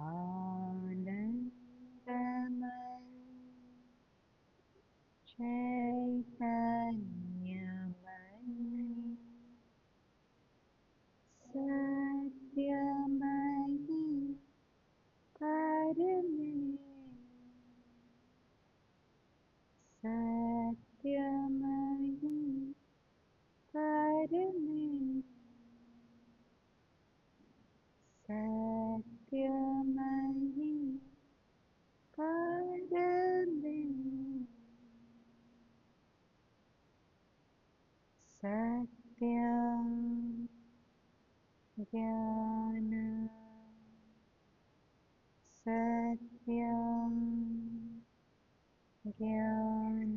आनन्दमय चैतन्यमयि सत्यमयि परमे सत्यमयि परमे सत्यमयि परमे सत्यं ज्ञान सत्यं ज्ञान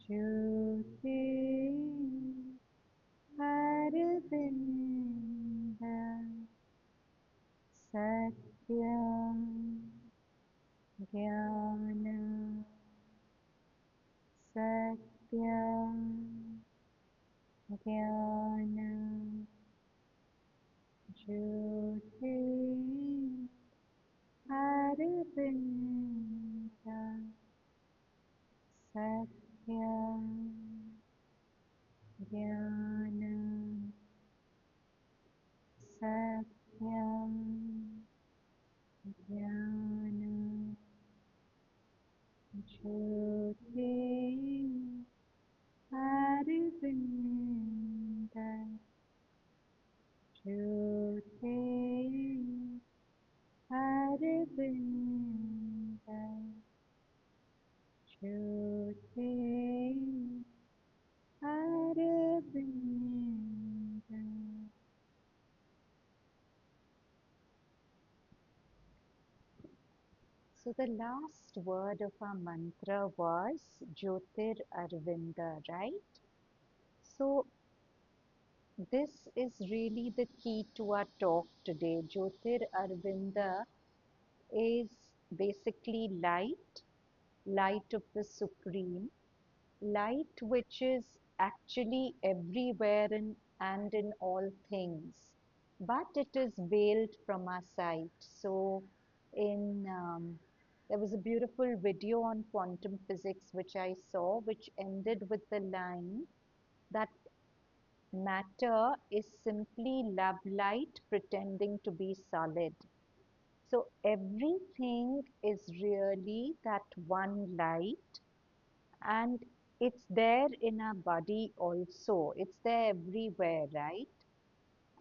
ज्योति अरविन्द सत्यं ज्ञान सत्यं ज्ञान ज्योति अरविन्द सत्यं ज्ञान सत्यं ज्ञान ज्योति अरविन्द ज्योति अरविन्द ज्योति Arvind. So the last word of our mantra was Jyotir Arvinda, right? So this is really the key to our talk today. Jyotir Arvinda is basically light, light of the Supreme, light which is actually everywhere and in all things, but it is veiled from our sight. So, in there was a beautiful video on quantum physics which I saw, which ended with the line that matter is simply love light pretending to be solid. So, everything is really that one light, and it's there in our body also. It's there everywhere, right?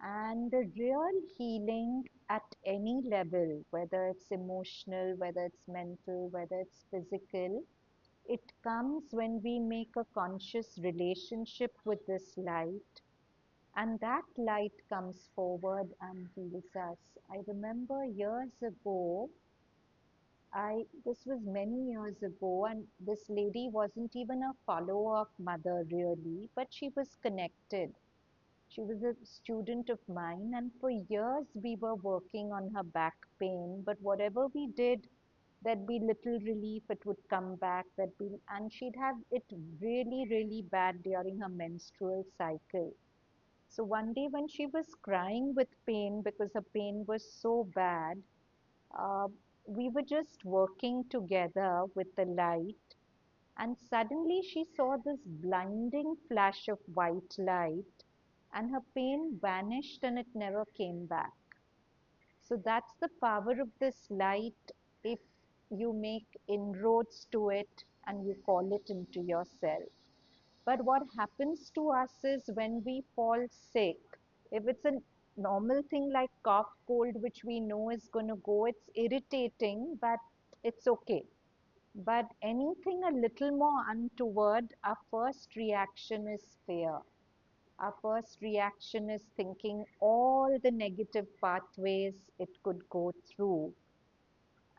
And the real healing at any level, whether it's emotional, whether it's mental, whether it's physical, it comes when we make a conscious relationship with this light, and that light comes forward and heals us. I remember years ago, this was many years ago, and this lady wasn't even a follower of Mother really, but she was connected. She was a student of mine, and for years we were working on her back pain. But whatever we did, there'd be little relief, it would come back, and she'd have it really, really bad during her menstrual cycle. So one day when she was crying with pain because her pain was so bad, uh, we were just working together with the light, and suddenly she saw this blinding flash of white light, and her pain vanished and it never came back. So that's the power of this light if you make inroads to it and you call it into yourself. But what happens to us is when we fall sick, if it's a normal thing like cough, cold, which we know is going to go, it's irritating, but it's okay. But anything a little more untoward, our first reaction is fear. Our first reaction is thinking all the negative pathways it could go through.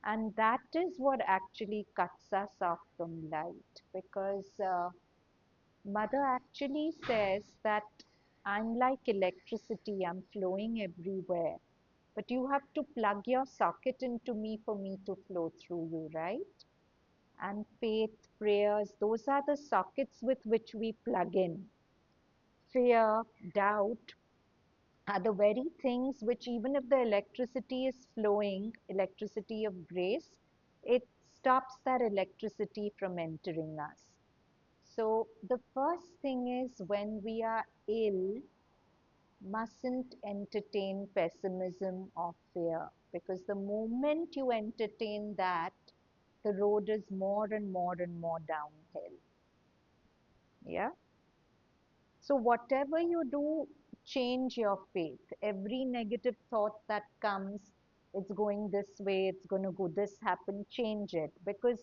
And that is what actually cuts us off from light, because Mother actually says that I'm like electricity, I'm flowing everywhere. But you have to plug your socket into me for me to flow through you, right? And faith, prayers, those are the sockets with which we plug in. Fear, doubt, are the very things which, even if the electricity is flowing, electricity of grace, it stops that electricity from entering us. So the first thing is, when we are ill, mustn't entertain pessimism or fear, because the moment you entertain that, the road is more and more and more downhill. Yeah. So whatever you do, change your faith. Every negative thought that comes, it's going this way, it's going to go this happen, change it. Because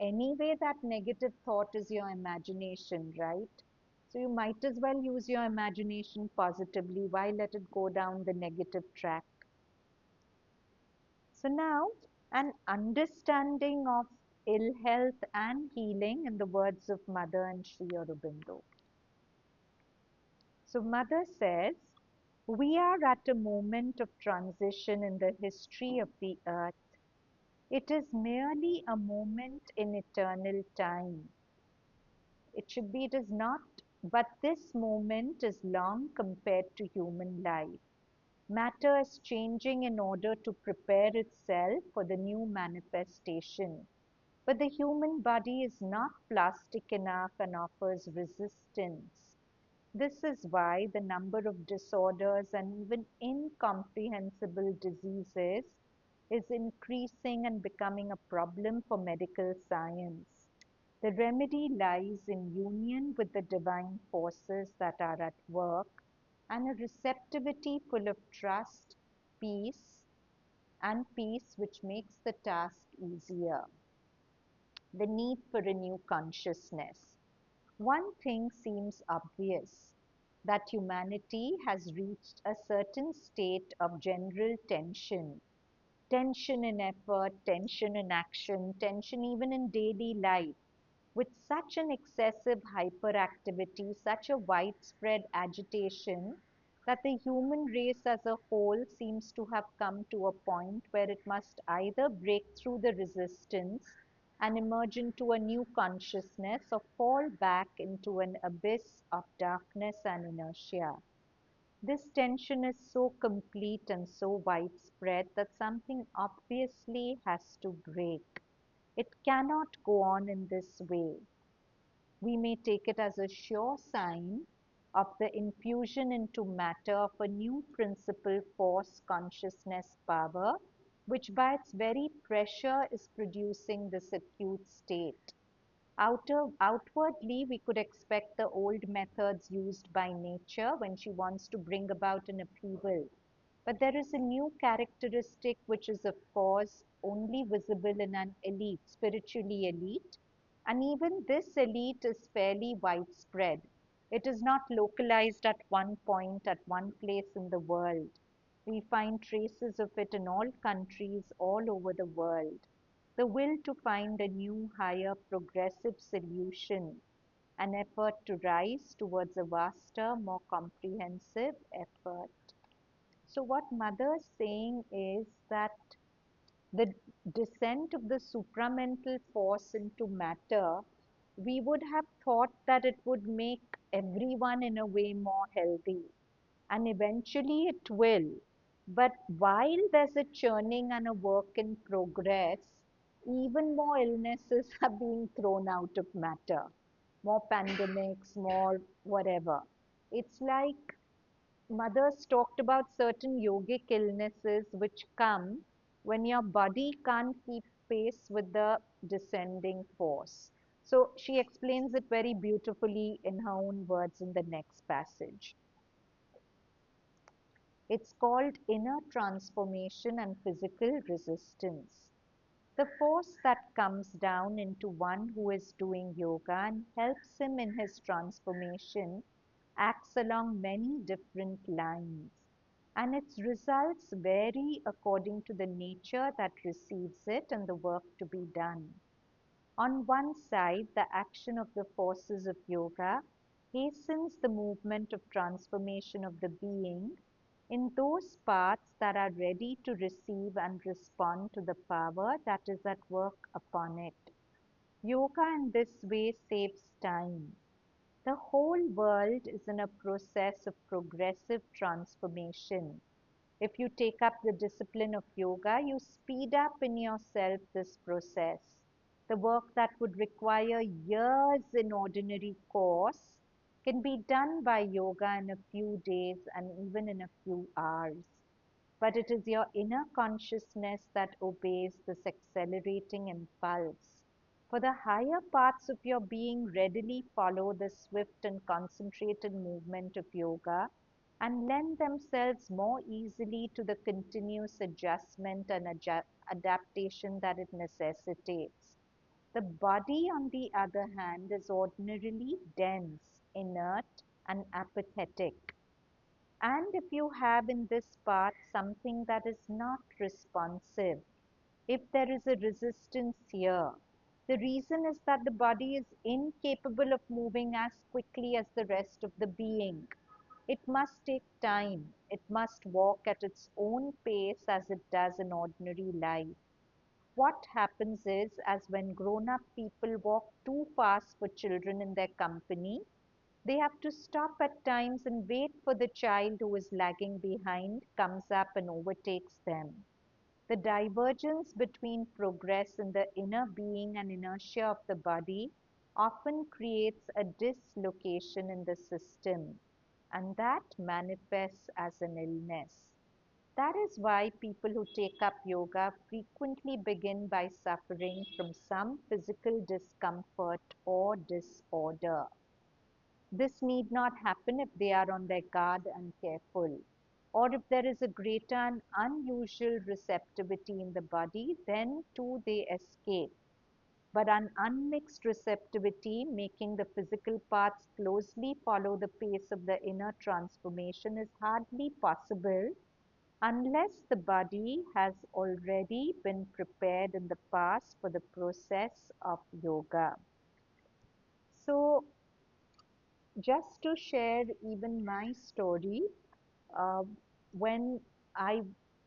anyway, that negative thought is your imagination, right? So you might as well use your imagination positively. Why let it go down the negative track? So now, an understanding of ill health and healing in the words of Mother and Sri Aurobindo. So Mother says, we are at a moment of transition in the history of the earth. It is merely a moment in eternal time. It should be, it is not, but this moment is long compared to human life. Matter is changing in order to prepare itself for the new manifestation. But the human body is not plastic enough and offers resistance. This is why the number of disorders and even incomprehensible diseases is increasing and becoming a problem for medical science. The remedy lies in union with the divine forces that are at work, and a receptivity full of trust, peace, and peace which makes the task easier. The need for a new consciousness. One thing seems obvious, that humanity has reached a certain state of general tension. Tension in effort, tension in action, tension even in daily life. With such an excessive hyperactivity, such a widespread agitation, that the human race as a whole seems to have come to a point where it must either break through the resistance and emerge into a new consciousness, or fall back into an abyss of darkness and inertia. This tension is so complete and so widespread that something obviously has to break. It cannot go on in this way. We may take it as a sure sign of the infusion into matter of a new principle, force, consciousness, power, which by its very pressure is producing this acute state. Outwardly, we could expect the old methods used by nature when she wants to bring about an upheaval. But there is a new characteristic which is, of course, only visible in an elite, spiritually elite. And even this elite is fairly widespread. It is not localized at one point, at one place in the world. We find traces of it in all countries all over the world. The will to find a new, higher, progressive solution, an effort to rise towards a vaster, more comprehensive effort. So what Mother is saying is that the descent of the supramental force into matter, we would have thought that it would make everyone in a way more healthy. And eventually it will. But while there's a churning and a work in progress, even more illnesses are being thrown out of matter. More pandemics, more whatever. It's like Mothers talked about certain yogic illnesses which come when your body can't keep pace with the descending force. So she explains it very beautifully in her own words in the next passage. It's called inner transformation and physical resistance. The force that comes down into one who is doing yoga and helps him in his transformation acts along many different lines, and its results vary according to the nature that receives it and the work to be done. On one side, the action of the forces of yoga hastens the movement of transformation of the being in those parts that are ready to receive and respond to the power that is at work upon it. Yoga in this way saves time. The whole world is in a process of progressive transformation. If you take up the discipline of yoga, you speed up in yourself this process. The work that would require years in ordinary course can be done by yoga in a few days and even in a few hours. But it is your inner consciousness that obeys this accelerating impulse. For the higher parts of your being readily follow the swift and concentrated movement of yoga and lend themselves more easily to the continuous adjustment and adaptation that it necessitates. The body, on the other hand, is ordinarily dense, inert, and apathetic. And if you have in this part something that is not responsive, if there is a resistance here, the reason is that the body is incapable of moving as quickly as the rest of the being. It must take time. It must walk at its own pace as it does in ordinary life. What happens is, as when grown up people walk too fast for children in their company, they have to stop at times and wait for the child who is lagging behind, comes up and overtakes them. The divergence between progress in the inner being and inertia of the body often creates a dislocation in the system, and that manifests as an illness. That is why people who take up yoga frequently begin by suffering from some physical discomfort or disorder. This need not happen if they are on their guard and careful, or if there is a greater and unusual receptivity in the body, then too they escape. But an unmixed receptivity, making the physical parts closely follow the pace of the inner transformation, is hardly possible unless the body has already been prepared in the past for the process of yoga. So, just to share even my story, uh, when I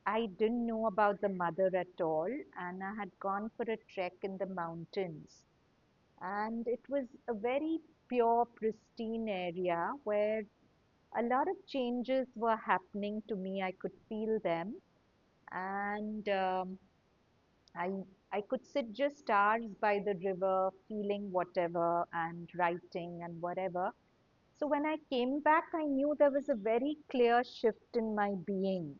I didn't know about the mother at all, and I had gone for a trek in the mountains, and it was a very pure, pristine area where a lot of changes were happening to me. I could feel them, and I I could sit just hours by the river, feeling whatever and writing and whatever. So when I came back, I knew there was a very clear shift in my being.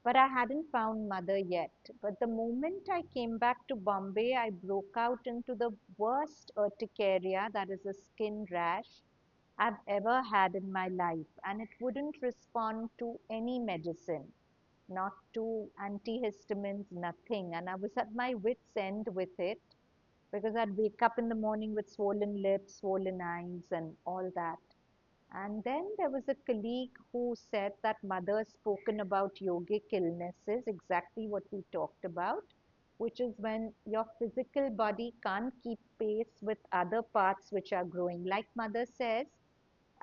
But I hadn't found mother yet. But the moment I came back to Bombay, I broke out into the worst urticaria, that is a skin rash, I've ever had in my life. And it wouldn't respond to any medicine, not to antihistamines, nothing. And I was at my wit's end with it because I'd wake up in the morning with swollen lips, swollen eyes, and all that. And then there was a colleague who said that mother's spoken about yogic illnesses, exactly what we talked about, which is when your physical body can't keep pace with other parts which are growing. Like mother says,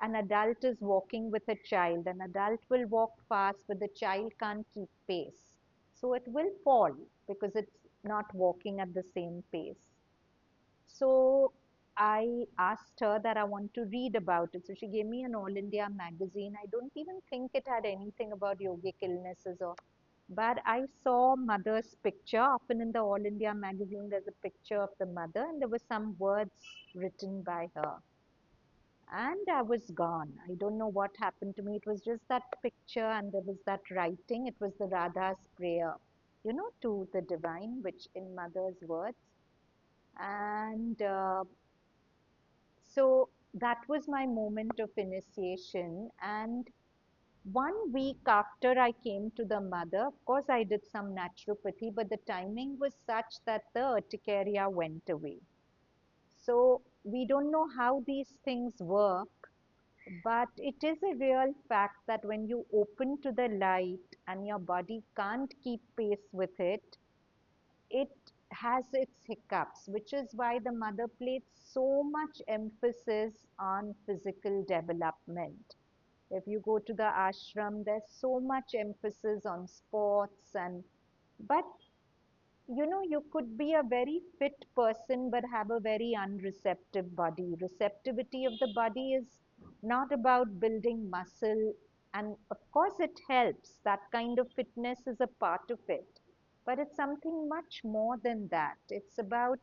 an adult is walking with a child. An adult will walk fast, but the child can't keep pace. So it will fall because it's not walking at the same pace. So I asked her that I want to read about it. So she gave me an All India magazine. I don't even think it had anything about yogic illnesses or, but I saw mother's picture. Often in the All India magazine, there's a picture of the mother and there were some words written by her. And I was gone. I don't know what happened to me. It was just that picture and there was that writing. It was the Radha's prayer, to the divine, which in mother's words. And so that was my moment of initiation. And 1 week after I came to the mother, of course, I did some naturopathy, but the timing was such that the urticaria went away. So we don't know how these things work, but it is a real fact that when you open to the light and your body can't keep pace with it, it has its hiccups, which is why the mother placed so much emphasis on physical development. If you go to the ashram, there's so much emphasis on sports and but You could be a very fit person but have a very unreceptive body. Receptivity of the body is not about building muscle, and of course, it helps. That kind of fitness is a part of it. But it's something much more than that. It's about,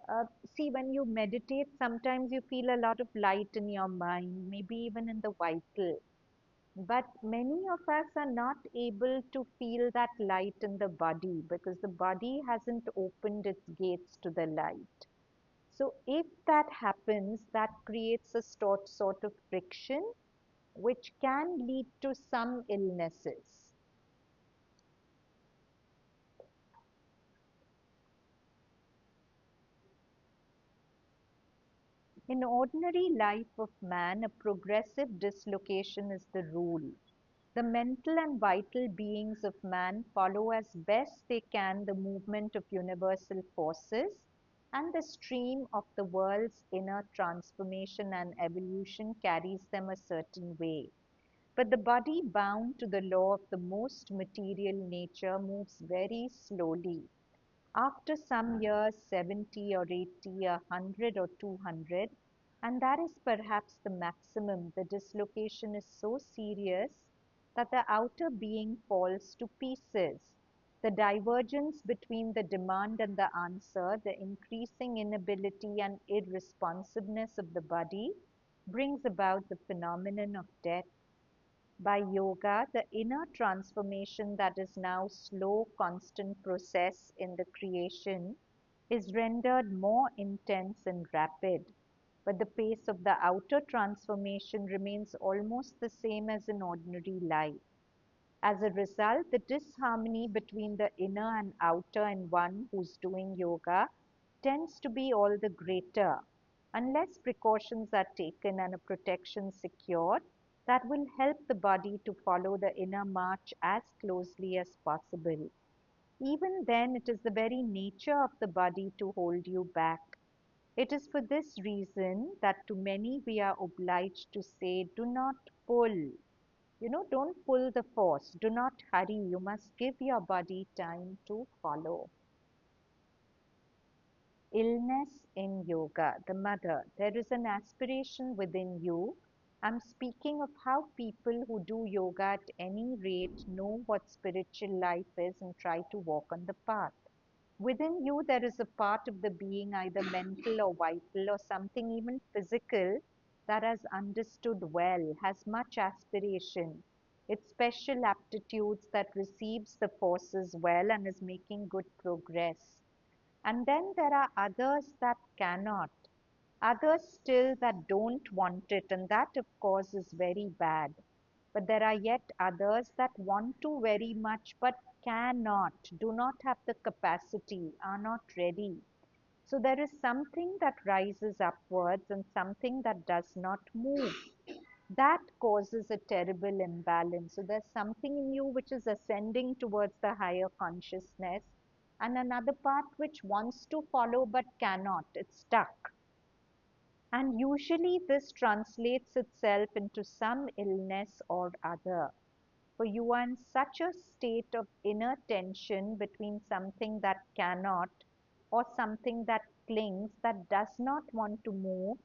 uh, see, when you meditate, sometimes you feel a lot of light in your mind, maybe even in the vital. But many of us are not able to feel that light in the body because the body hasn't opened its gates to the light. So, if that happens, that creates a sort of friction which can lead to some illnesses. In ordinary life of man, a progressive dislocation is the rule. The mental and vital beings of man follow as best they can the movement of universal forces, and the stream of the world's inner transformation and evolution carries them a certain way. But the body, bound to the law of the most material nature, moves very slowly. After some years, 70 or 80, 100 or 200, and that is perhaps the maximum, the dislocation is so serious that the outer being falls to pieces. The divergence between the demand and the answer, the increasing inability and irresponsiveness of the body, brings about the phenomenon of death. By yoga, the inner transformation that is now slow, constant process in the creation is rendered more intense and rapid, but the pace of the outer transformation remains almost the same as in ordinary life. As a result, the disharmony between the inner and outer in one who's doing yoga tends to be all the greater. Unless precautions are taken and a protection secured, that will help the body to follow the inner march as closely as possible. Even then, it is the very nature of the body to hold you back. It is for this reason that to many we are obliged to say, do not pull. Don't pull the force. Do not hurry. You must give your body time to follow. Illness in yoga. The mother. There is an aspiration within you. I'm speaking of how people who do yoga at any rate know what spiritual life is and try to walk on the path. Within you, there is a part of the being, either mental or vital or something even physical, that has understood well, has much aspiration. It's special aptitudes that receives the forces well and is making good progress. And then there are others that cannot, others still that don't want it, and that, of course, is very bad. But there are yet others that want to very much but cannot, do not have the capacity, are not ready. So there is something that rises upwards and something that does not move. That causes a terrible imbalance. So there's something in you which is ascending towards the higher consciousness, and another part which wants to follow but cannot. It's stuck. And usually this translates itself into some illness or other. For you are in such a state of inner tension between something that cannot or something that clings, that does not want to move,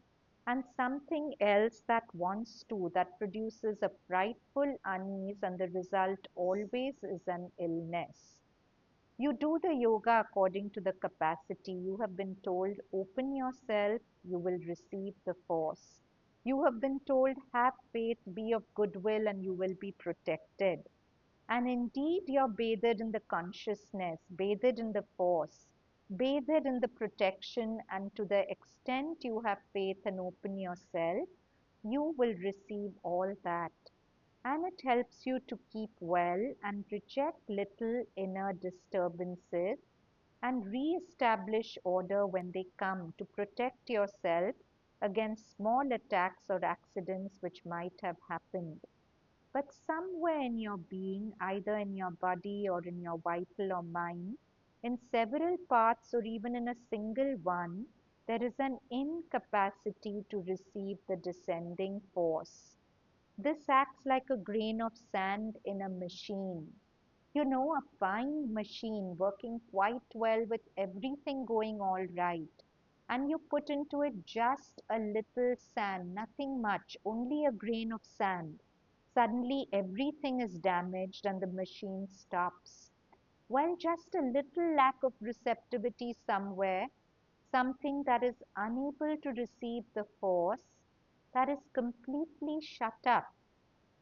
and something else that wants to, that produces a frightful unease, and the result always is an illness. You do the yoga according to the capacity. You have been told, open yourself, you will receive the force. You have been told, have faith, be of goodwill, and you will be protected. And indeed, you're bathed in the consciousness, bathed in the force, bathed in the protection, and to the extent you have faith and open yourself, you will receive all that. And it helps you to keep well and reject little inner disturbances and re-establish order when they come, to protect yourself against small attacks or accidents which might have happened. But somewhere in your being, either in your body or in your vital or mind, in several parts or even in a single one, there is an incapacity to receive the descending force. This acts like a grain of sand in a machine. A fine machine working quite well with everything going all right. And you put into it just a little sand, nothing much, only a grain of sand. Suddenly everything is damaged and the machine stops. Well, just a little lack of receptivity somewhere, something that is unable to receive the force, that is completely shut up.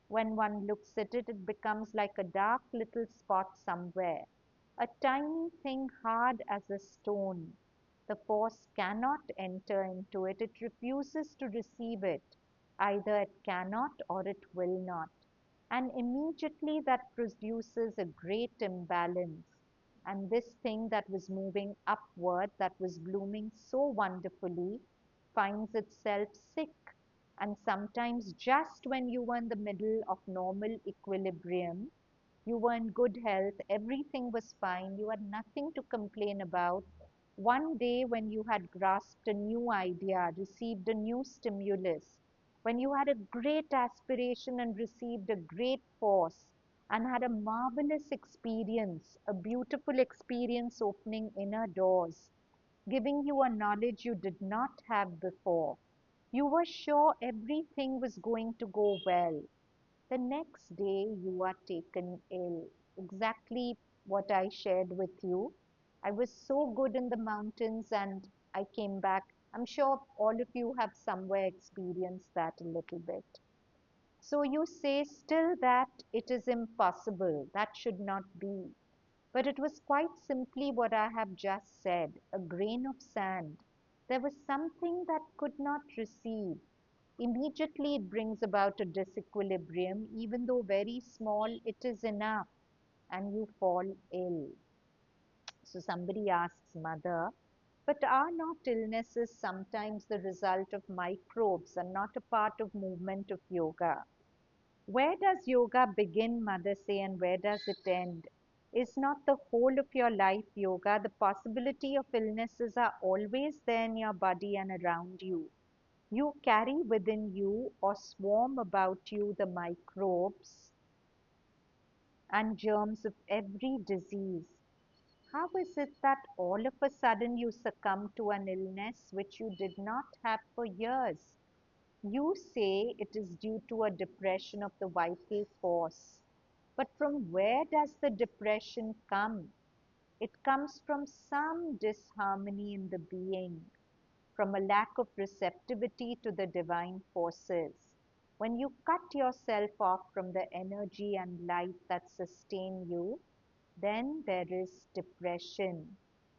When one looks at it, it becomes like a dark little spot somewhere, a tiny thing hard as a stone. The force cannot enter into it, it refuses to receive it. Either it cannot or it will not. And immediately that produces a great imbalance. And this thing that was moving upward, that was blooming so wonderfully, finds itself sick. And sometimes, just when you were in the middle of normal equilibrium, you were in good health, everything was fine, you had nothing to complain about. One day, when you had grasped a new idea, received a new stimulus, when you had a great aspiration and received a great force, and had a marvelous experience, a beautiful experience opening inner doors, giving you a knowledge you did not have before. You were sure everything was going to go well. The next day, you are taken ill. Exactly what I shared with you. I was so good in the mountains and I came back. I'm sure all of you have somewhere experienced that a little bit. So you say still that it is impossible. That should not be. But it was quite simply what I have just said, a grain of sand. There was something that could not receive. Immediately it brings about a disequilibrium, even though very small, it is enough, and you fall ill. So somebody asks, Mother, but are not illnesses sometimes the result of microbes and not a part of movement of yoga? Where does yoga begin, Mother say, and where does it end? Is not the whole of your life yoga? The possibility of illnesses are always there in your body and around you. You carry within you or swarm about you the microbes and germs of every disease. How is it that all of a sudden you succumb to an illness which you did not have for years? You say it is due to a depression of the vital force. But from where does the depression come? It comes from some disharmony in the being, from a lack of receptivity to the divine forces. When you cut yourself off from the energy and light that sustain you, then there is depression.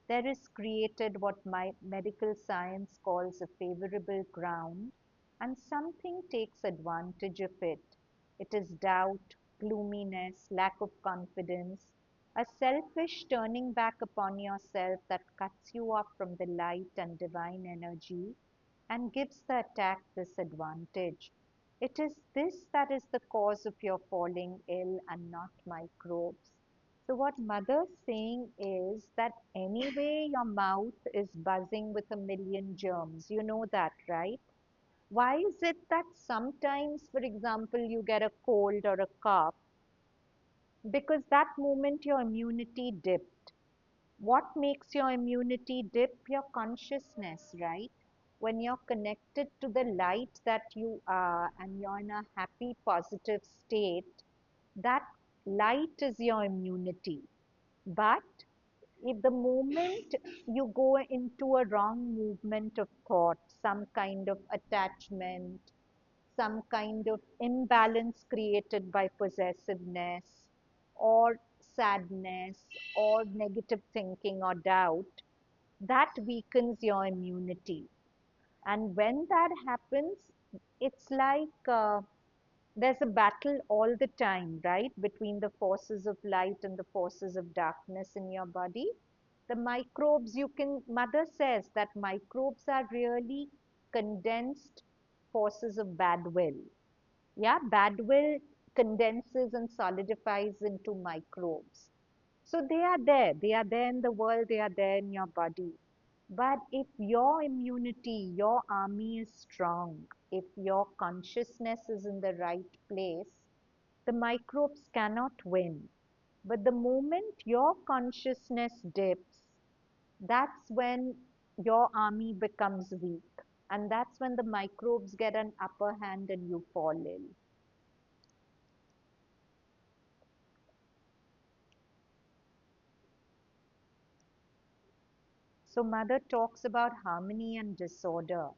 There is created what my medical science calls a favorable ground, and something takes advantage of it. It is doubt, gloominess, lack of confidence, a selfish turning back upon yourself that cuts you off from the light and divine energy and gives the attack this advantage. It is this that is the cause of your falling ill and not microbes. So what mother's saying is that anyway your mouth is buzzing with a million germs. You know that, right? Why is it that sometimes, for example, you get a cold or a cough because that moment your immunity dipped. What makes your immunity dip? Your consciousness, right? When you're connected to the light that you are and you're in a happy, positive state, that light is your immunity. But if the moment you go into a wrong movement of thought, some kind of attachment, some kind of imbalance created by possessiveness or sadness or negative thinking or doubt, that weakens your immunity. And when that happens, it's like there's a battle all the time, right, between the forces of light and the forces of darkness in your body. The microbes, mother says that microbes are really condensed forces of bad will. Yeah, bad will condenses and solidifies into microbes. So they are there in the world, they are there in your body. But if your immunity, your army is strong, if your consciousness is in the right place, the microbes cannot win. But the moment your consciousness dips, that's when your army becomes weak. And that's when the microbes get an upper hand and you fall ill. So, Mother talks about harmony and disorder.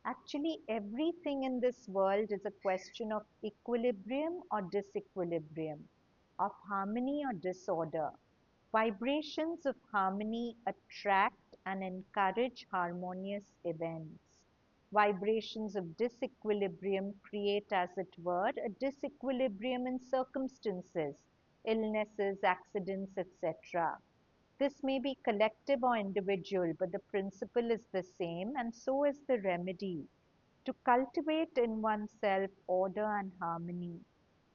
Actually, everything in this world is a question of equilibrium or disequilibrium, of harmony or disorder. Vibrations of harmony attract and encourage harmonious events. Vibrations of disequilibrium create, as it were, a disequilibrium in circumstances, illnesses, accidents, etc. This may be collective or individual, but the principle is the same, and so is the remedy to cultivate in oneself order and harmony,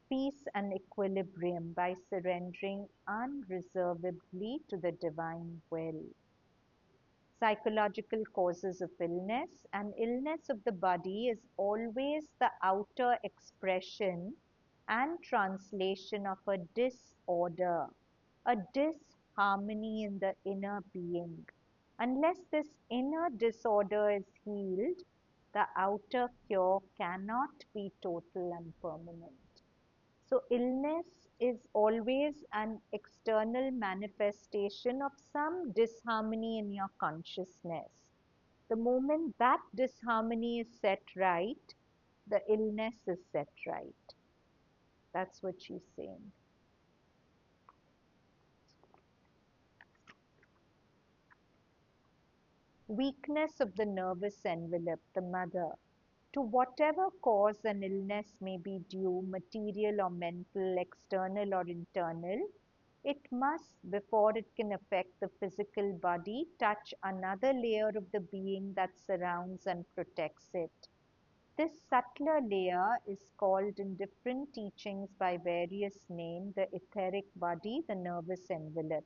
peace and equilibrium by surrendering unreservedly to the divine will. Psychological causes of illness. And illness of the body is always the outer expression and translation of a disorder, a disharmony in the inner being. Unless this inner disorder is healed, the outer cure cannot be total and permanent. So, illness is always an external manifestation of some disharmony in your consciousness. The moment that disharmony is set right, the illness is set right. That's what she's saying. Weakness of the nervous envelope, the mother. To whatever cause an illness may be due, material or mental, external or internal, it must, before it can affect the physical body, touch another layer of the being that surrounds and protects it. This subtler layer is called in different teachings by various names the etheric body, the nervous envelope.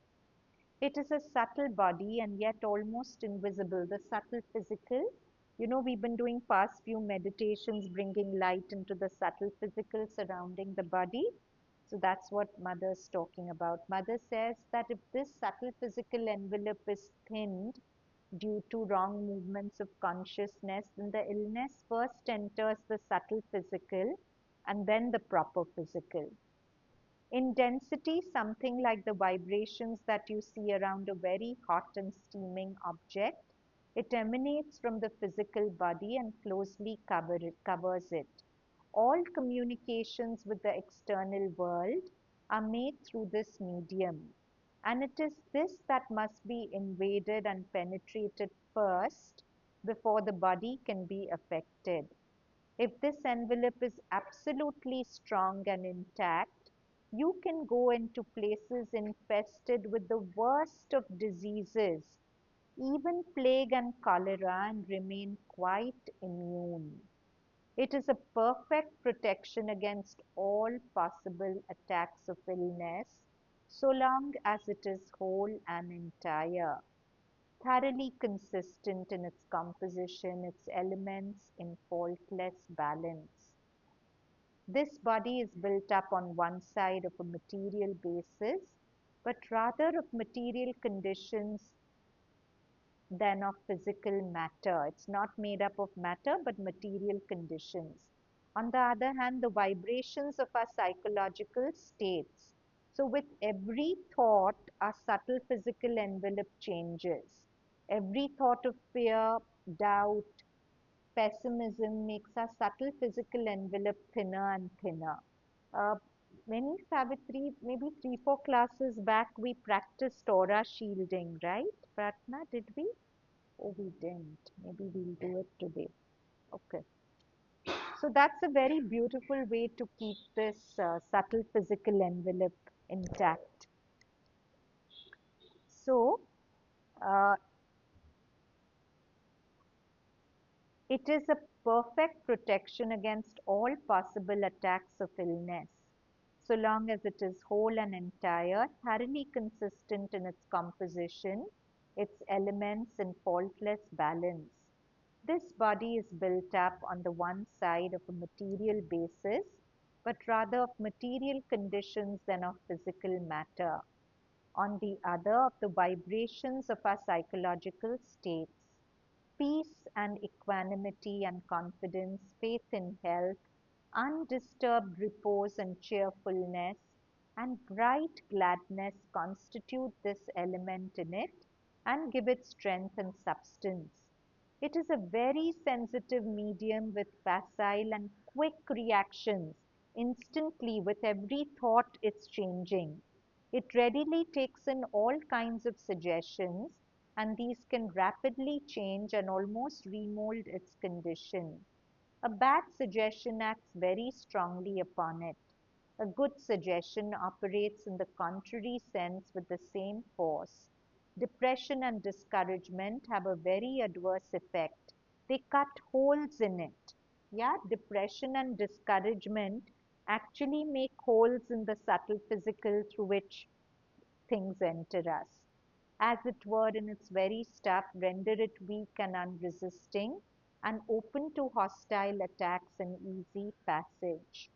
It is a subtle body and yet almost invisible, the subtle physical. You know, we've been doing past few meditations bringing light into the subtle physical surrounding the body. So that's what Mother's talking about. Mother says that if this subtle physical envelope is thinned due to wrong movements of consciousness, then the illness first enters the subtle physical and then the proper physical. In density, something like the vibrations that you see around a very hot and steaming object, it emanates from the physical body and closely covers it. All communications with the external world are made through this medium, and it is this that must be invaded and penetrated first before the body can be affected. If this envelope is absolutely strong and intact, you can go into places infested with the worst of diseases, even plague and cholera, and remain quite immune. It is a perfect protection against all possible attacks of illness, so long as it is whole and entire, thoroughly consistent in its composition, its elements in faultless balance. This body is built up on one side of a material basis, but rather of material conditions than of physical matter. It's not made up of matter, but material conditions. On the other hand, the vibrations of our psychological states. So, with every thought, our subtle physical envelope changes. Every thought of fear, doubt, pessimism makes our subtle physical envelope thinner and thinner. Uh, Many Savitri, maybe 3, 4 classes back, we practiced aura shielding, right? Pratna, did we? Oh, we didn't. Maybe we'll do it today. Okay. So that's a very beautiful way to keep this subtle physical envelope intact. So, uh, it is a perfect protection against all possible attacks of illness, so long as it is whole and entire, thoroughly consistent in its composition, its elements in faultless balance. This body is built up on the one side of a material basis, but rather of material conditions than of physical matter. On the other, of the vibrations of our psychological states. Peace and equanimity and confidence, faith in health, undisturbed repose and cheerfulness, and bright gladness constitute this element in it and give it strength and substance. It is a very sensitive medium with facile and quick reactions. Instantly, with every thought, it's changing. It readily takes in all kinds of suggestions, and these can rapidly change and almost remold its condition. A bad suggestion acts very strongly upon it. A good suggestion operates in the contrary sense with the same force. Depression and discouragement have a very adverse effect. They cut holes in it. Yeah, depression and discouragement actually make holes in the subtle physical through which things enter us. As it were, in its very stuff, render it weak and unresisting, and open to hostile attacks and easy passage.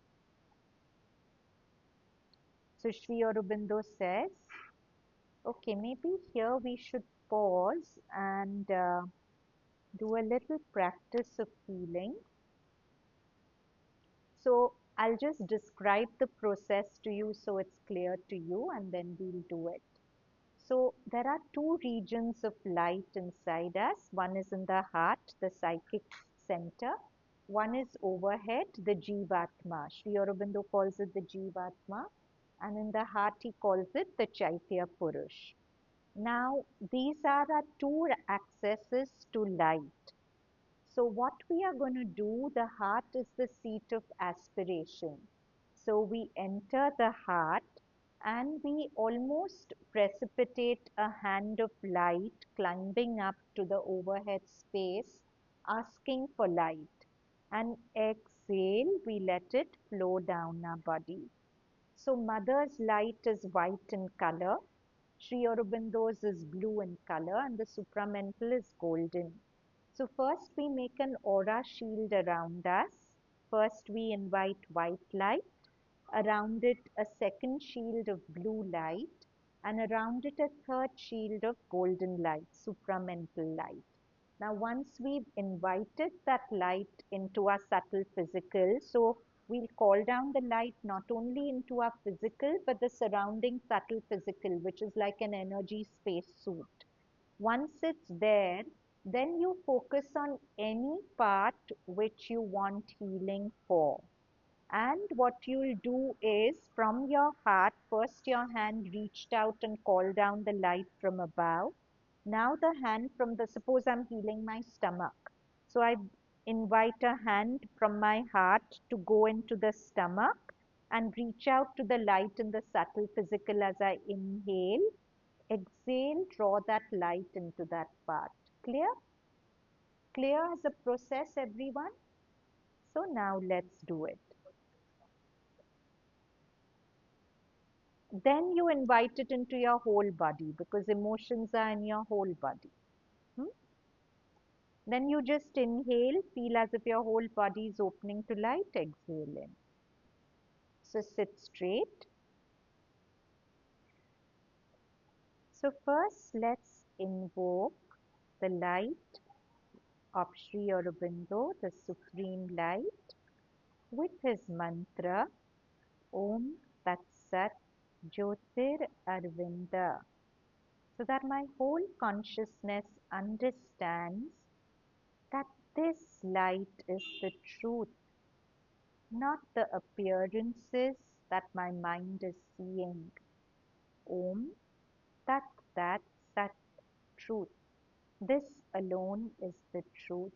So Sri Aurobindo says, okay, maybe here we should pause and do a little practice of healing. So I'll just describe the process to you so it's clear to you, and then we'll do it. So there are two regions of light inside us. One is in the heart, the psychic center. One is overhead, the Jivatma. Sri Aurobindo calls it the Jivatma, and in the heart he calls it the Chaitya Purush. Now these are our two accesses to light. So what we are going to do, the heart is the seat of aspiration. So we enter the heart and we almost precipitate a hand of light climbing up to the overhead space, asking for light. And exhale, we let it flow down our body. So mother's light is white in color, Sri Aurobindo's is blue in color, and the supramental is golden. So first we make an aura shield around us. First we invite white light, around it a second shield of blue light, and around it a third shield of golden light, supramental light. Now once we've invited that light into our subtle physical, so we'll call down the light not only into our physical but the surrounding subtle physical, which is like an energy space suit. Once it's there, then you focus on any part which you want healing for. And what you'll do is from your heart, first your hand reached out and called down the light from above. Now the hand from the, suppose I'm healing my stomach. So I invite a hand from my heart to go into the stomach and reach out to the light in the subtle physical as I inhale. Exhale, draw that light into that part. Clear? Clear as a process, everyone? So now let's do it. Then you invite it into your whole body because emotions are in your whole body. Hmm? Then you just inhale, feel as if your whole body is opening to light, exhale in. So sit straight. So first let's invoke the light of Sri Aurobindo, the supreme light, with his mantra Om Tat Sat Jyotir Arvinda, so that my whole consciousness understands that this light is the truth, not the appearances that my mind is seeing. Om Tat Tat Sat, truth. This alone is the truth.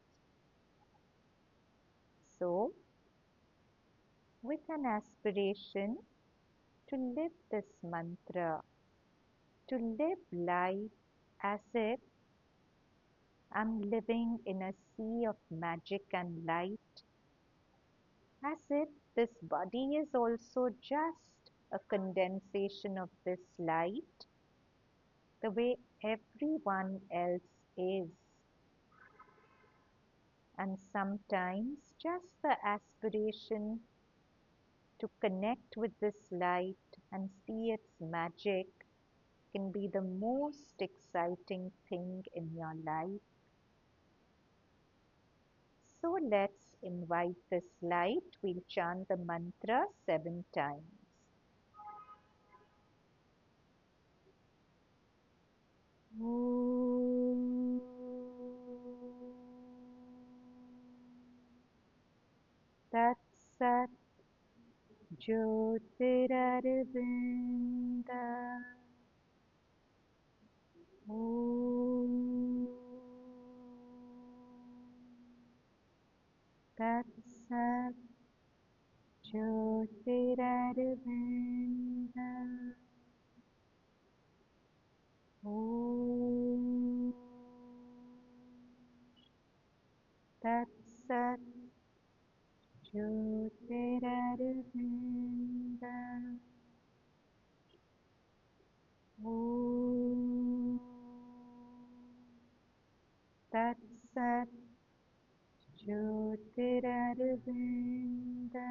So, with an aspiration to live this mantra, to live life as if I'm living in a sea of magic and light, as if this body is also just a condensation of this light, the way everyone else is. And sometimes just the aspiration to connect with this light and see its magic can be the most exciting thing in your life. So let's invite this light. We'll chant the mantra 7 times. Om Tat Sat Jyotirarvinda Om Tat Sat Jyotirarvinda Om Tat Sat Jyotirarvinda Om Tat Sat Jyotirarvinda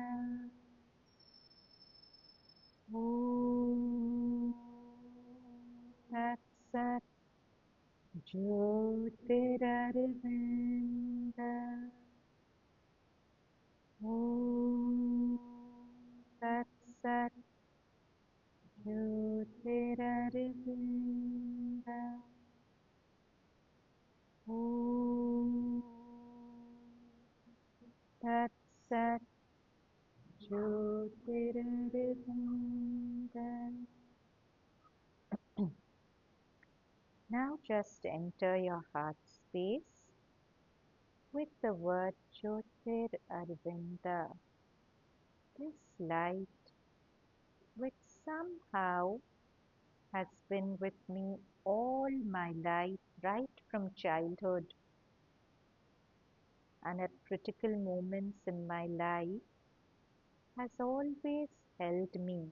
Om Tat Sat Jyotirarvinda Om Tat Sat Jyotirarvinda Om Tat Sat Jyotirarvinda. Now just enter your heart space with the word Jyotir Arvinda, this light which somehow has been with me all my life, right from childhood, and at critical moments in my life has always held me.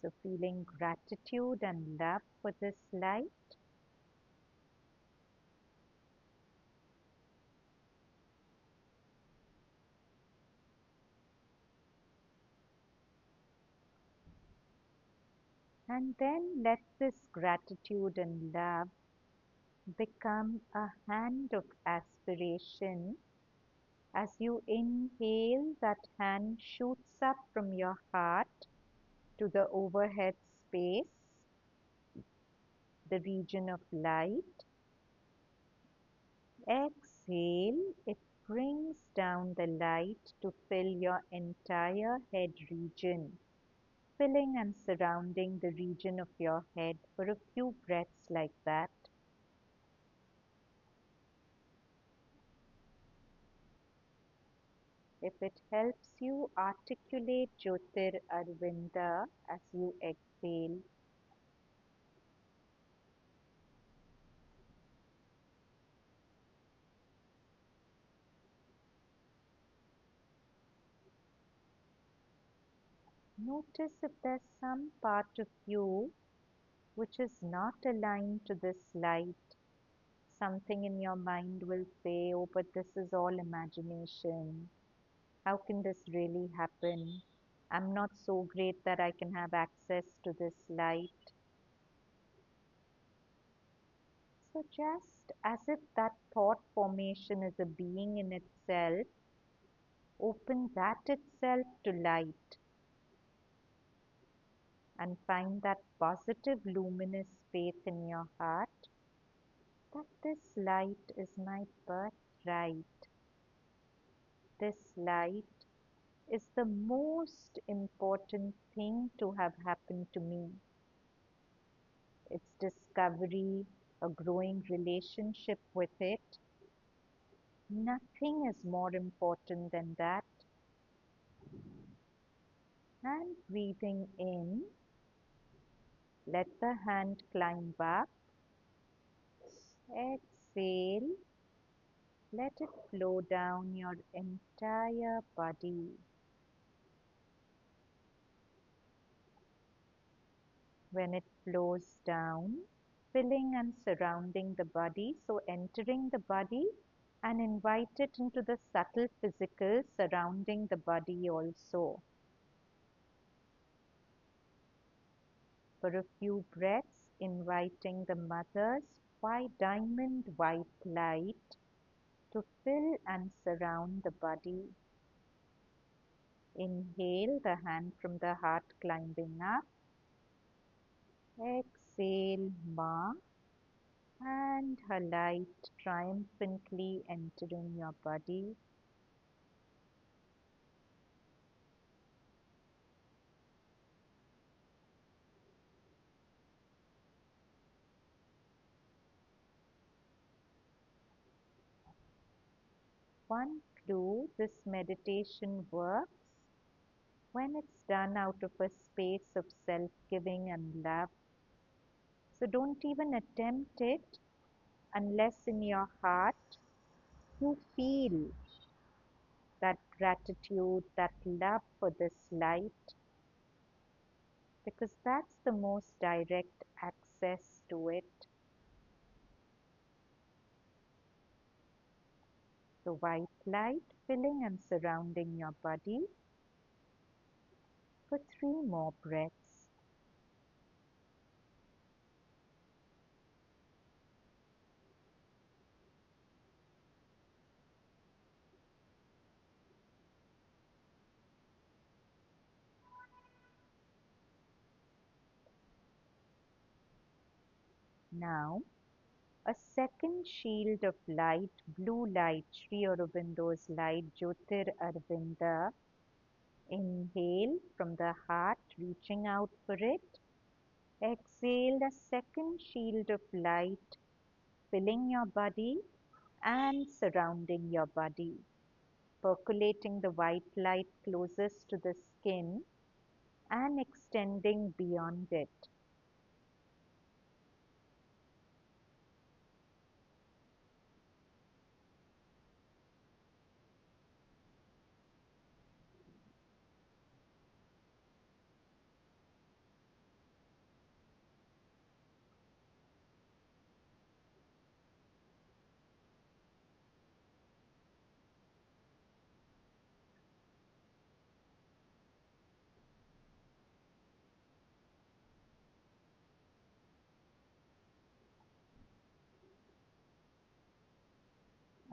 So feeling gratitude and love for this light. And then let this gratitude and love become a hand of aspiration. As you inhale, that hand shoots up from your heart to the overhead space, the region of light. Exhale, it brings down the light to fill your entire head region, filling and surrounding the region of your head for a few breaths like that. If it helps you, articulate Jyotir Arvinda as you exhale. Notice if there's some part of you which is not aligned to this light. Something in your mind will say, oh, but this is all imagination. How can this really happen? I'm not so great that I can have access to this light. So just as if that thought formation is a being in itself, open that itself to light and find that positive luminous faith in your heart that this light is my birthright. This light is the most important thing to have happened to me. Its discovery, a growing relationship with it. Nothing is more important than that. And breathing in, let the hand climb up. Exhale, let it flow down your entire body. When it flows down, filling and surrounding the body, so entering the body and invite it into the subtle physical surrounding the body also. For a few breaths, inviting the mother's white diamond white light to fill and surround the body. Inhale, the hand from the heart climbing up. Exhale, Ma, and her light triumphantly entering your body. One clue: this meditation works when it's done out of a space of self-giving and love. So don't even attempt it unless in your heart you feel that gratitude, that love for this light, because that's the most direct access to it. The white light filling and surrounding your body for 3 more breaths. Now, a second shield of light, blue light, Sri Aurobindo's light, Jyotir Arvinda. Inhale from the heart, reaching out for it. Exhale, a second shield of light, filling your body and surrounding your body, percolating the white light closest to the skin and extending beyond it.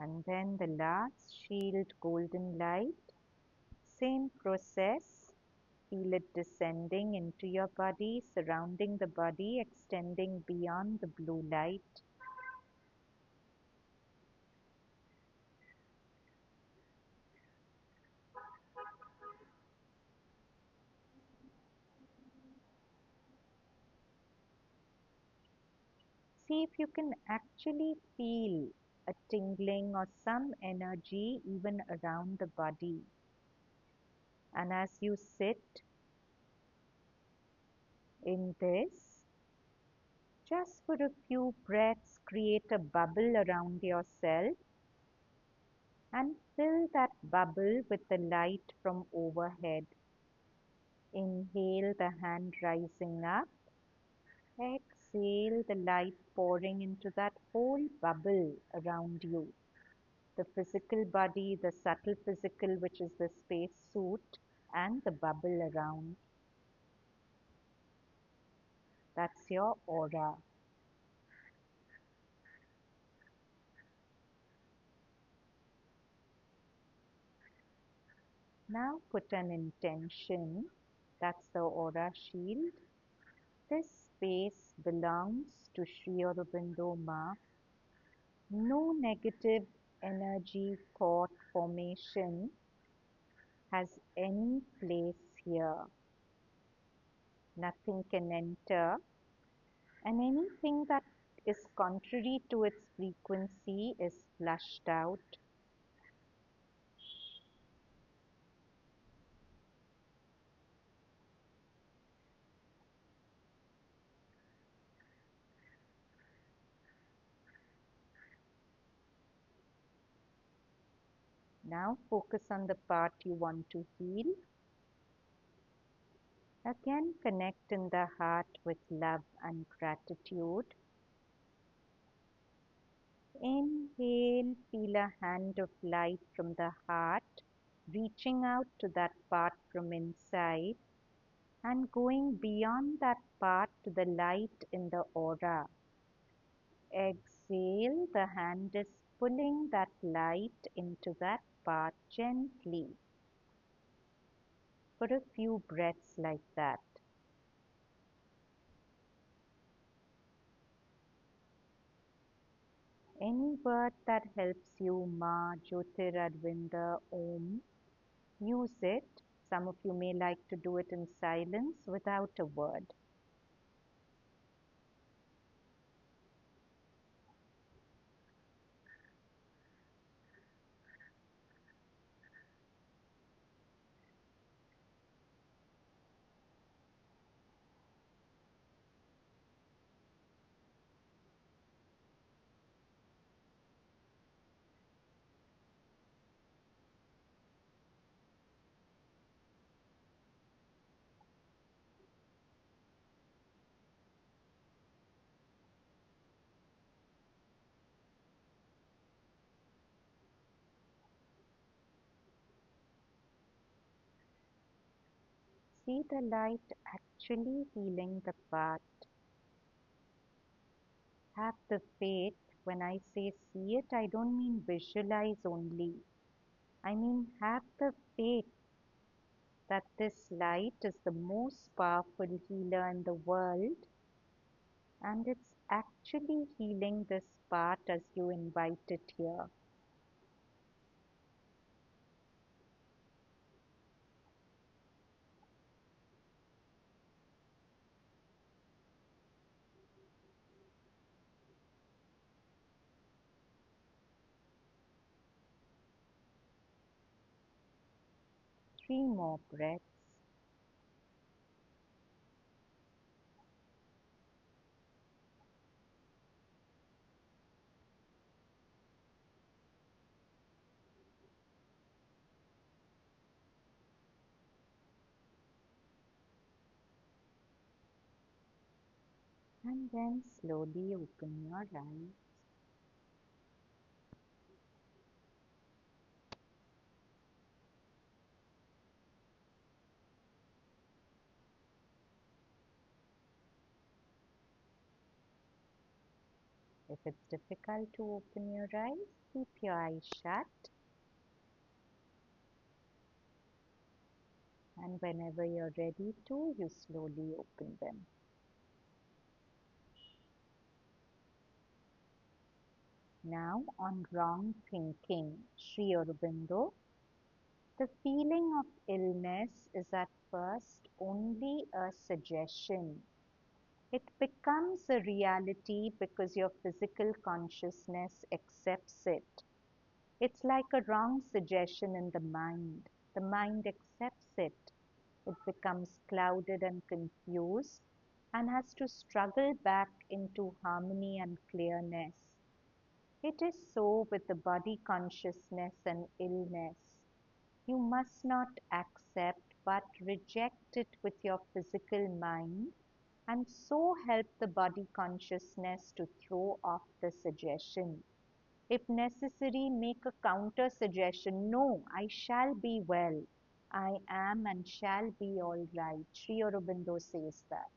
And then the last shield, golden light. Same process. Feel it descending into your body, surrounding the body, extending beyond the blue light. See if you can actually feel a tingling or some energy even around the body. And as you sit in this, just for a few breaths, create a bubble around yourself and fill that bubble with the light from overhead. Inhale, the hand rising up. Exhale, the light pouring into that whole bubble around you. The physical body, the subtle physical, which is the space suit, and the bubble around. That's your aura. Now put an intention. That's the aura shield. This space belongs to Sri Aurobindo Ma. No negative energy, thought, formation has any place here. Nothing can enter, and anything that is contrary to its frequency is flushed out. Now focus on the part you want to heal. Again, connect in the heart with love and gratitude. Inhale, feel a hand of light from the heart, reaching out to that part from inside and going beyond that part to the light in the aura. Exhale, the hand is pulling that light into that part gently for a few breaths like that. Any word that helps you, Ma, Jyotir, Arvinda, Om, use it. Some of you may like to do it in silence without a word. See the light actually healing the part. Have the faith. When I say see it, I don't mean visualize only. I mean have the faith that this light is the most powerful healer in the world and it's actually healing this part as you invite it here. Three more breaths. And then slowly open your eyes. If it's difficult to open your eyes, keep your eyes shut. And whenever you're ready to, you slowly open them. Now on wrong thinking, Sri Aurobindo, the feeling of illness is at first only a suggestion. It becomes a reality because your physical consciousness accepts it. It's like a wrong suggestion in the mind. The mind accepts it. It becomes clouded and confused and has to struggle back into harmony and clearness. It is so with the body consciousness and illness. You must not accept but reject it with your physical mind and so help the body consciousness to throw off the suggestion. If necessary, make a counter suggestion. No, I shall be well. I am and shall be all right. Sri Aurobindo says that.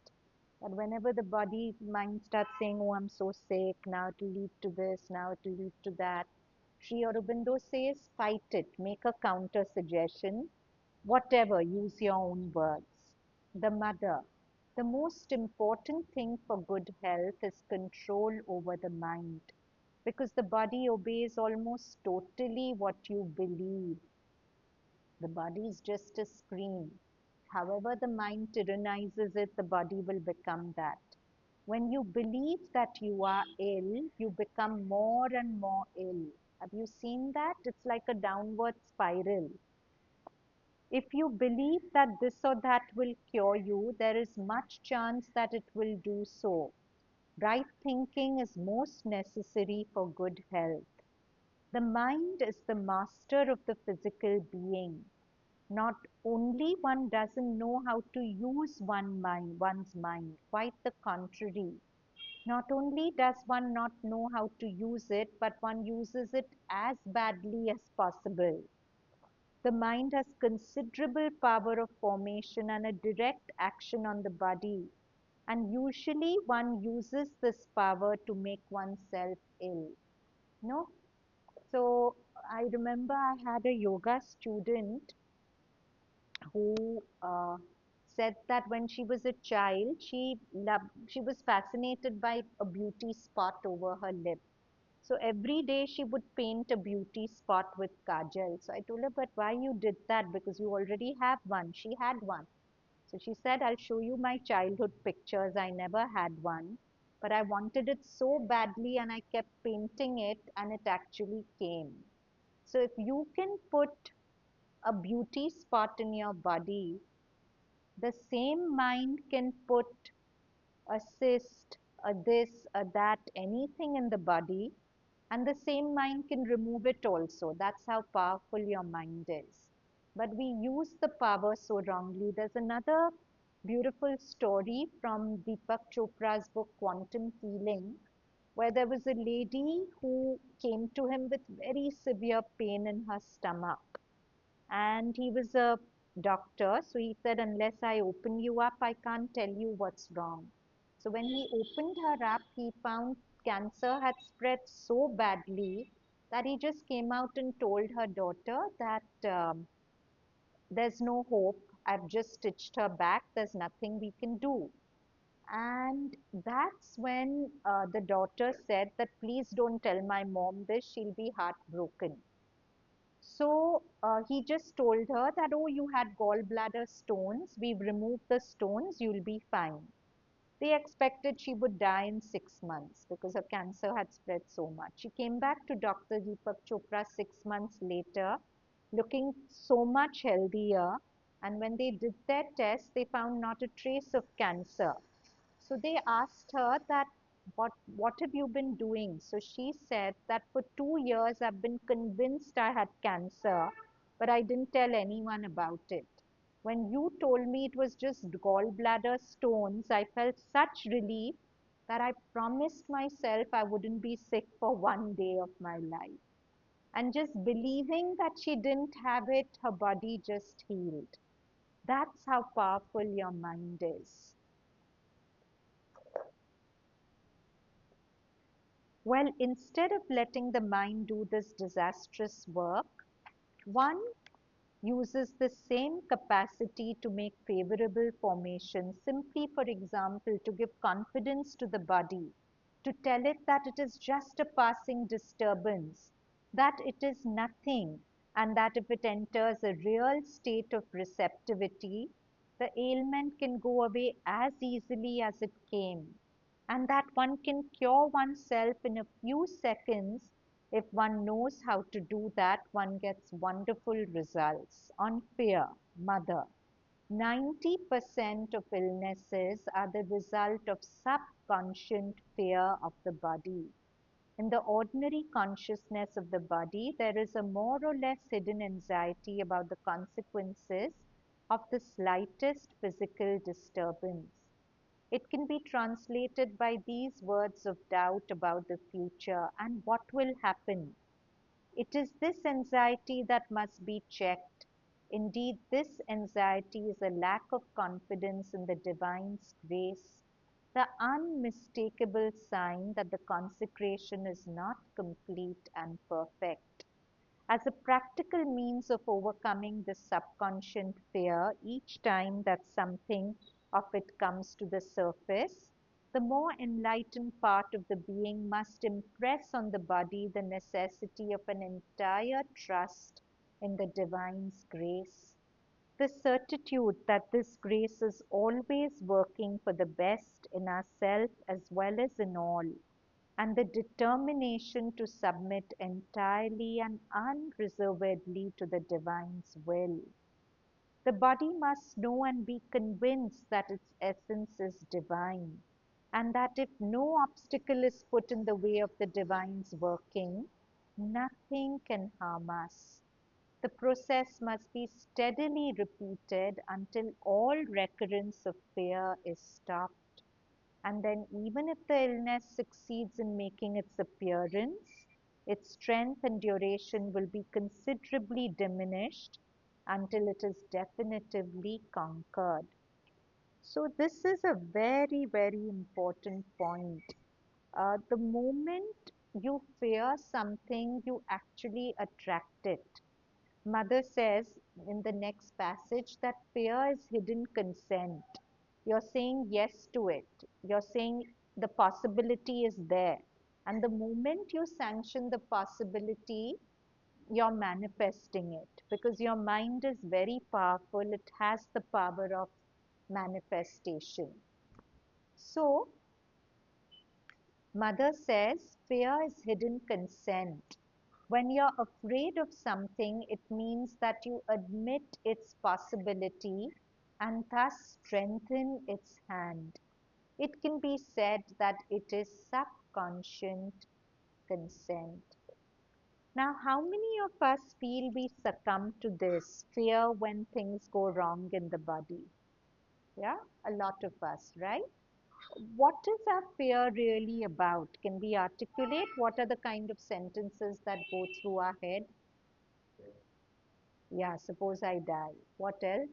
But whenever the body mind starts saying, oh, I'm so sick, now it will lead to this, now it will lead to that. Sri Aurobindo says, fight it, make a counter suggestion, whatever, use your own words. The mother. The most important thing for good health is control over the mind because the body obeys almost totally what you believe. The body is just a screen. However the mind tyrannizes it, the body will become that. When you believe that you are ill, you become more and more ill. Have you seen that? It's like a downward spiral. If you believe that this or that will cure you, there is much chance that it will do so. Right thinking is most necessary for good health. The mind is the master of the physical being. Not only one doesn't know how to use one's mind, quite the contrary. Not only does one not know how to use it, but one uses it as badly as possible. The mind has considerable power of formation and a direct action on the body, and usually one uses this power to make oneself ill. No? So I remember I had a yoga student who said that when she was a child, she was fascinated by a beauty spot over her lip. So every day she would paint a beauty spot with kajal. So I told her, but why you did that? Because you already have one. She had one. So she said, I'll show you my childhood pictures. I never had one, but I wanted it so badly and I kept painting it and it actually came. So if you can put a beauty spot in your body, the same mind can put a cyst, a this, a that, anything in the body, and the same mind can remove it also. That's how powerful your mind is. But we use the power so wrongly. There's another beautiful story from Deepak Chopra's book Quantum Healing, where there was a lady who came to him with very severe pain in her stomach. And he was a doctor, so he said, unless I open you up, I can't tell you what's wrong. So when he opened her up, he found cancer had spread so badly that he just came out and told her daughter that there's no hope. I've just stitched her back. There's nothing we can do. And that's when the daughter said that please don't tell my mom this. She'll be heartbroken. So he just told her that, oh, you had gallbladder stones. We've removed the stones. You'll be fine. They expected she would die in 6 months because her cancer had spread so much. She came back to Dr. Deepak Chopra 6 months later, looking so much healthier. And when they did their test, they found not a trace of cancer. So they asked her that, what have you been doing? So she said that for 2 years I've been convinced I had cancer, but I didn't tell anyone about it. When you told me it was just gallbladder stones, I felt such relief that I promised myself I wouldn't be sick for one day of my life. And just believing that she didn't have it, her body just healed. That's how powerful your mind is. Well, instead of letting the mind do this disastrous work, one uses the same capacity to make favorable formation, simply, for example, to give confidence to the body, to tell it that it is just a passing disturbance, that it is nothing, and that if it enters a real state of receptivity, the ailment can go away as easily as it came, and that one can cure oneself in a few seconds. If one knows how to do that, one gets wonderful results. On fear, mother. 90% of illnesses are the result of subconscious fear of the body. In the ordinary consciousness of the body, there is a more or less hidden anxiety about the consequences of the slightest physical disturbance. It can be translated by these words of doubt about the future and what will happen. It is this anxiety that must be checked. Indeed, this anxiety is a lack of confidence in the divine's grace, the unmistakable sign that the consecration is not complete and perfect. As a practical means of overcoming this subconscious fear, each time that something of it comes to the surface, the more enlightened part of the being must impress on the body the necessity of an entire trust in the divine's grace, the certitude that this grace is always working for the best in ourselves as well as in all, and the determination to submit entirely and unreservedly to the divine's will. The body must know and be convinced that its essence is divine, and that if no obstacle is put in the way of the divine's working, nothing can harm us. The process must be steadily repeated until all recurrence of fear is stopped. And then, even if the illness succeeds in making its appearance, its strength and duration will be considerably diminished until it is definitively conquered. So, this is a very, very important point. The moment you fear something, you actually attract it. Mother says in the next passage that fear is hidden consent. You're saying yes to it. You're saying the possibility is there. And the moment you sanction the possibility, you're manifesting it because your mind is very powerful. It has the power of manifestation. So, Mother says fear is hidden consent. When you're afraid of something, it means that you admit its possibility and thus strengthen its hand. It can be said that it is subconscious consent. Now, how many of us feel we succumb to this fear when things go wrong in the body? Yeah, a lot of us, right? What is our fear really about? Can we articulate what are the kind of sentences that go through our head? Yeah, suppose I die. What else?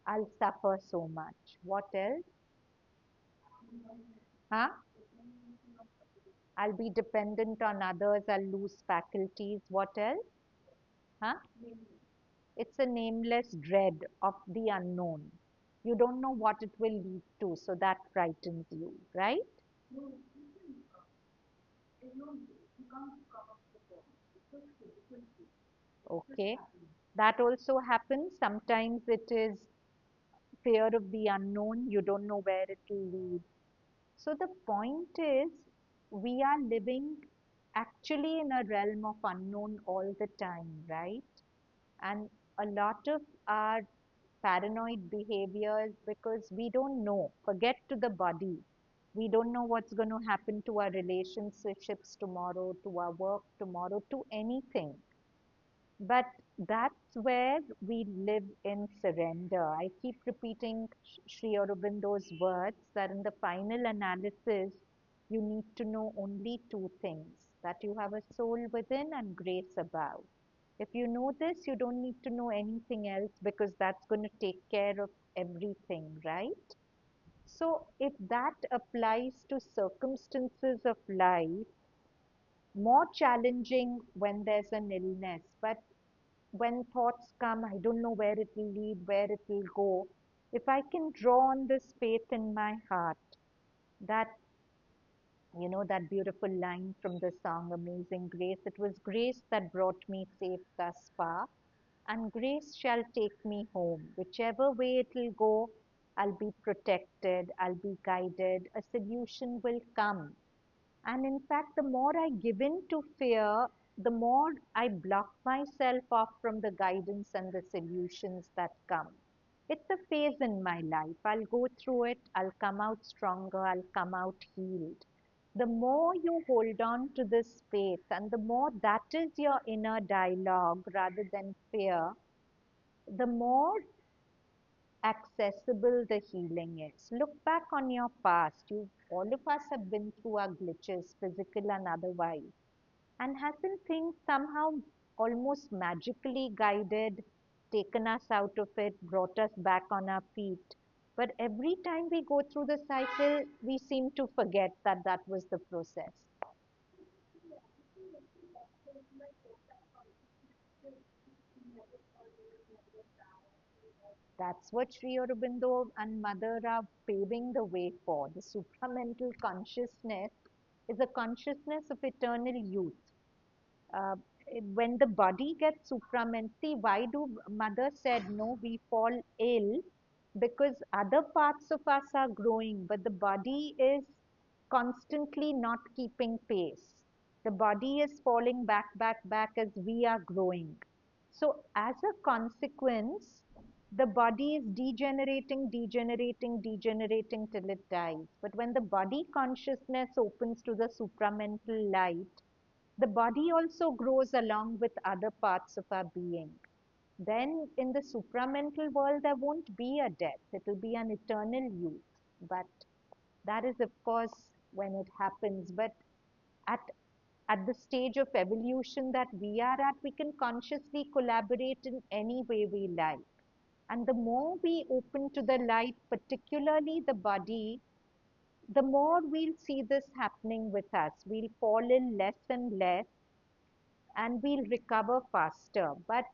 I'll suffer so much. What else? Huh? I'll be dependent on others. I'll lose faculties. What else? Huh? It's a nameless dread of the unknown. You don't know what it will lead to, so that frightens you, right? Okay. That also happens. Sometimes it is fear of the unknown. You don't know where it will lead. So the point is, we are living actually in a realm of unknown all the time, right? And a lot of our paranoid behaviors because we don't know. Forget to the body. We don't know what's going to happen to our relationships tomorrow, to our work tomorrow, to anything. But that's where we live in surrender. I keep repeating Sri Aurobindo's words that in the final analysis, you need to know only two things, that you have a soul within and grace above. If you know this, you don't need to know anything else because that's going to take care of everything, right? So if that applies to circumstances of life, more challenging when there's an illness, but when thoughts come, I don't know where it will lead, where it will go. If I can draw on this faith in my heart, that, that beautiful line from the song Amazing Grace, it was grace that brought me safe thus far, and grace shall take me home. Whichever way it will go, I'll be protected, I'll be guided, a solution will come. And in fact, the more I give in to fear, the more I block myself off from the guidance and the solutions that come. It's a phase in my life. I'll go through it, I'll come out stronger, I'll come out healed. The more you hold on to this faith, and the more that is your inner dialogue rather than fear, the more accessible the healing is. Look back on your past. All of us have been through our glitches, physical and otherwise. And hasn't things somehow almost magically guided, taken us out of it, brought us back on our feet? But every time we go through the cycle, we seem to forget that that was the process. That's what Sri Aurobindo and Mother are paving the way for. The supramental consciousness is a consciousness of eternal youth. uh, when the body gets supramental, see, why do Mother said no, we fall ill because other parts of us are growing, but the body is constantly not keeping pace. The body is falling back as we are growing. So as a consequence, the body is degenerating till it dies. But when the body consciousness opens to the supramental light, the body also grows along with other parts of our being. Then in the supramental world, there won't be a death. It will be an eternal youth. But that is, of course, when it happens. But at at the stage of evolution that we are at, we can consciously collaborate in any way we like. And the more we open to the light, particularly the body, the more we'll see this happening with us. We'll fall in less and less and we'll recover faster. But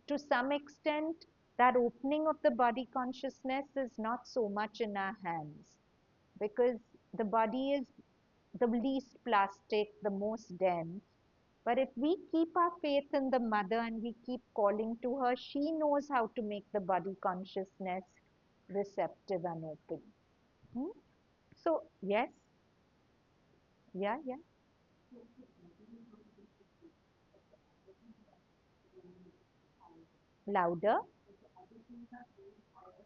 to some extent, that opening of the body consciousness is not so much in our hands because the body is the least plastic, the most dense. But if we keep our faith in the mother and we keep calling to her, she knows how to make the body consciousness receptive and open. Hmm? So, yes, yeah, yeah. Louder.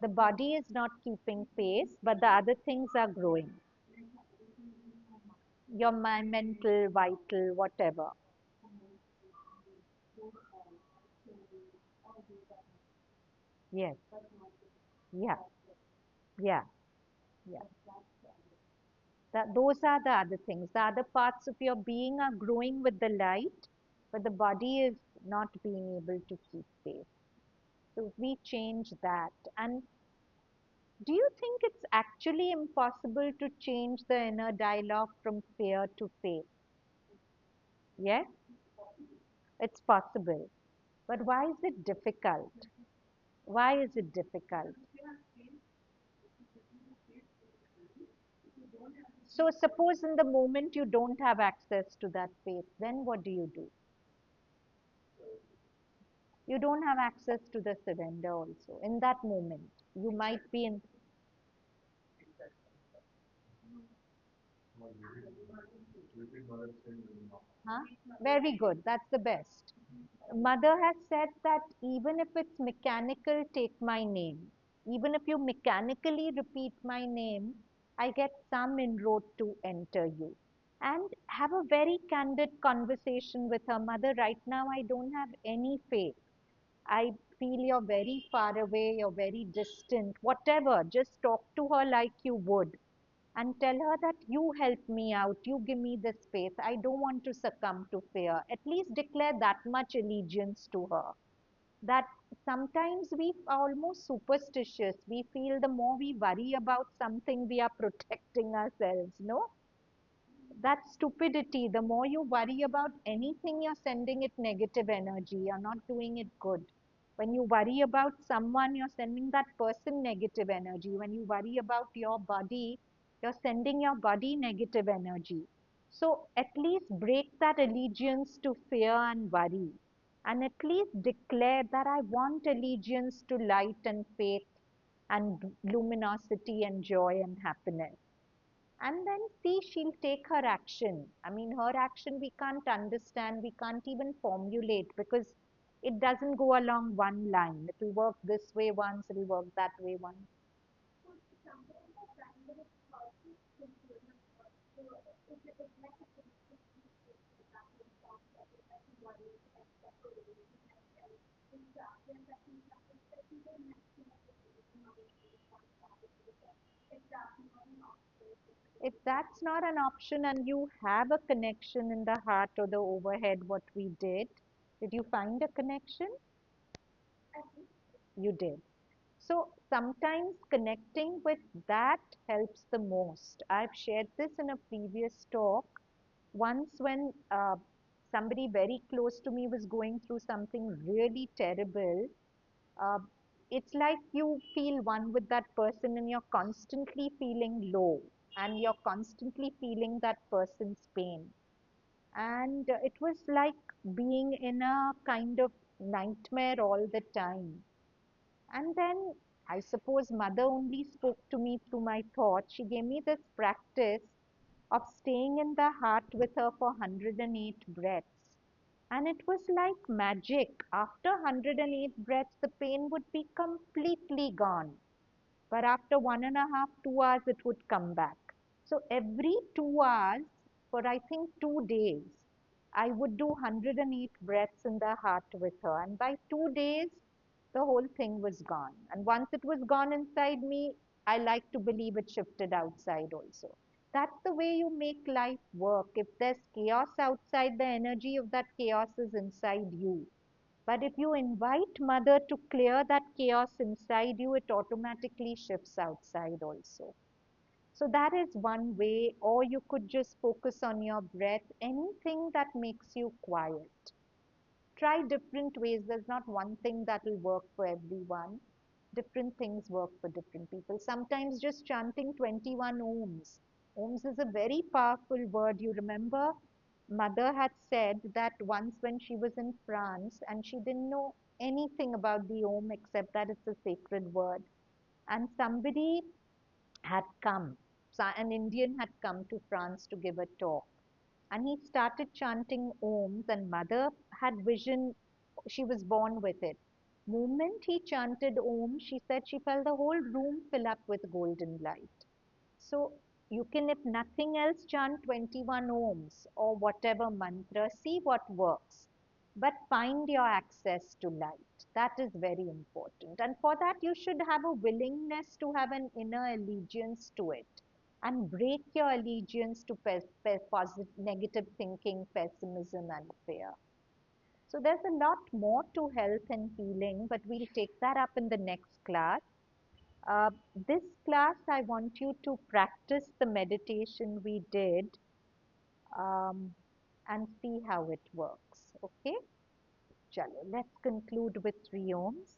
The body is not keeping pace, but the other things are growing. Your mental, vital, whatever. Yes, yeah, yeah, yeah. That, those are the other things. The other parts of your being are growing with the light, but the body is not being able to keep pace. So if we change that, and do you think it's actually impossible to change the inner dialogue from fear to faith? Yes, it's possible. But why is it difficult? Why is it difficult? So suppose in the moment you don't have access to that faith, then what do you do? You don't have access to the surrender also. In that moment, you might be in, huh? Very good. That's the best. Mother has said that even if it's mechanical, take my name. Even if you mechanically repeat my name, I get some inroad to enter you. And have a very candid conversation with her. Mother, right now I don't have any faith. I feel you're very far away, you're very distant, whatever. Just talk to her like you would and tell her that you help me out, you give me the space. I don't want to succumb to fear. At least declare that much allegiance to her. That sometimes we are almost superstitious. We feel the more we worry about something, we are protecting ourselves. No, that's stupidity. The more you worry about anything, you're sending it negative energy. You're not doing it good. When you worry about someone, you're sending that person negative energy. When you worry about your body, you're sending your body negative energy. So at least break that allegiance to fear and worry. And at least declare that I want allegiance to light and faith and luminosity and joy and happiness, and then see she'll take her action. I mean, her action we can't understand, we can't even formulate because it doesn't go along one line. It'll work this way once, it'll work that way once. If that's not an option and you have a connection in the heart or the overhead, what we did you find a connection? You did. So sometimes connecting with that helps the most. I've shared this in a previous talk. Once when somebody very close to me was going through something really terrible, uh, it's like you feel one with that person and you're constantly feeling low and you're constantly feeling that person's pain. And it was like being in a kind of nightmare all the time. And then I suppose mother only spoke to me through my thoughts. She gave me this practice of staying in the heart with her for 108 breaths. And it was like magic. After 108 breaths, the pain would be completely gone. But after 1.5, 2 hours, it would come back. So every 2 hours, for I think 2 days, I would do 108 breaths in the heart with her. And by 2 days, the whole thing was gone. And once it was gone inside me, I like to believe it shifted outside also. That's the way you make life work. If there's chaos outside, the energy of that chaos is inside you. But if you invite mother to clear that chaos inside you, it automatically shifts outside also. So that is one way, or you could just focus on your breath, anything that makes you quiet. Try different ways. There's not one thing that will work for everyone. Different things work for different people. Sometimes just chanting 21 ohms. Ohms is a very powerful word. You remember, mother had said that once when she was in France and she didn't know anything about the ohm except that it's a sacred word. And somebody had come, an Indian had come to France to give a talk, and he started chanting ohms, and mother had vision. She was born with it. Moment he chanted om, she said she felt the whole room fill up with golden light. So you can, if nothing else, chant 21 ohms or whatever mantra, see what works. But find your access to light. That is very important. And for that, you should have a willingness to have an inner allegiance to it and break your allegiance to negative thinking, pessimism, and fear. So there's a lot more to health and healing, but we'll take that up in the next class. This class, I want you to practice the meditation we did um, and see how it works. Okay? Chalo, let's conclude with three ohms.